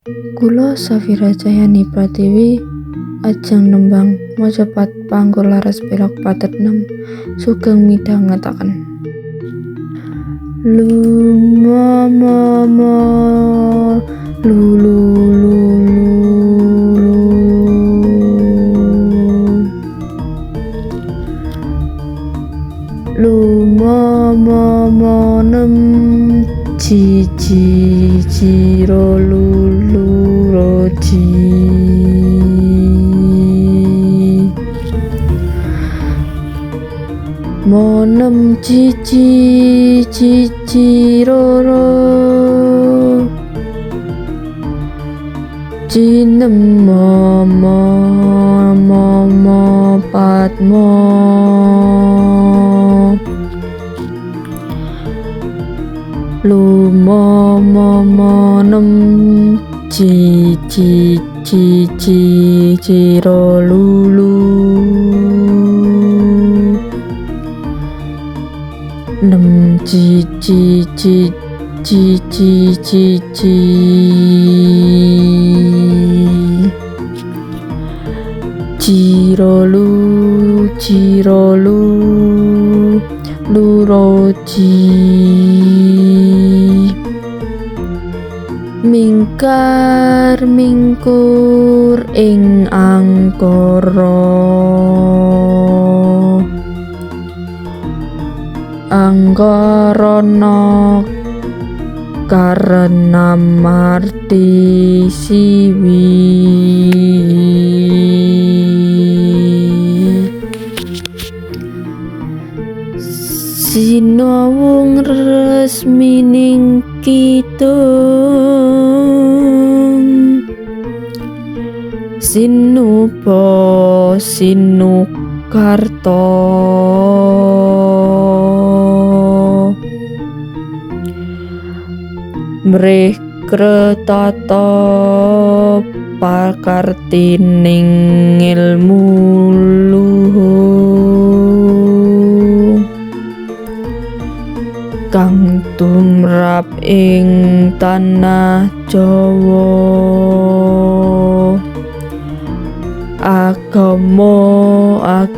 Kula Safira Cahyani Pratiwi ajeng nembang Mojopat Pangkur Laras Perak Patet 6 sugeng midhangetaken Lumama lulu lumama nem jiro lulu roji monem roro jinem mama patmo lumama nem jiro lulu nem jiro lu roji mingkur ing angkara karena marti siwi sinawung resmining kidung sinukarto mrih kretata pakartining ilmu luhung kang tumrap ing tanah Jawa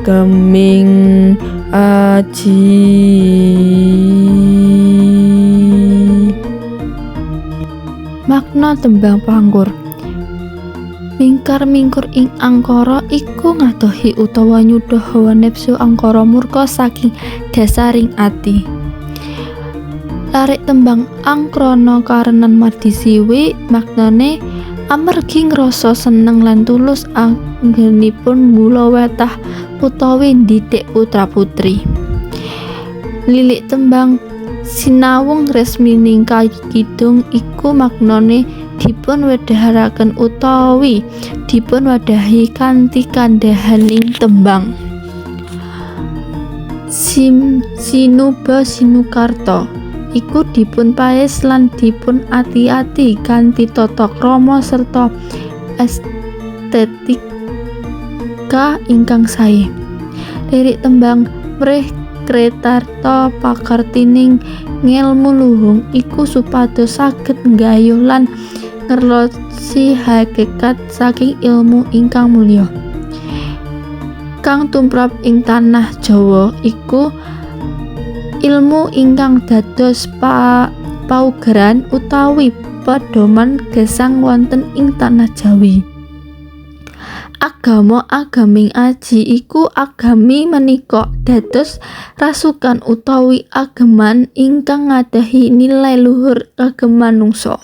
agaming aji makna tembang pangkur mingkar ing angkara iku ngadohi utawa nyuda hawa nepsu angkara murka saking dasaring ati larik tembang angkrana karenan mardi siwi maknane amargi ngrasa seneng lan tulus anggenipun mula wetah utawi ndidik putra putri lilik tembang sinawung resmining kidung iku maknane dipun wedharaken utawi dipun wadahi kanthi kandhahaning tembang sinukarto iku dipun paes lan dipun ati-ati kanthi tata krama serta estetika ingkang sae lirik tembang mrih kretarta pakartining ngelmu luhung iku supados saged nggayuh lan ngerlosi hakikat saking ilmu ingkang mulya kang tumrap ing tanah Jawa iku ilmu ingkang dados paugeran utawi pedoman gesang wonten ing tanah Jawi agaming aji iku agami menika dados rasukan utawi ageman ingkang nggadhahi nilai luhur kagem manungsa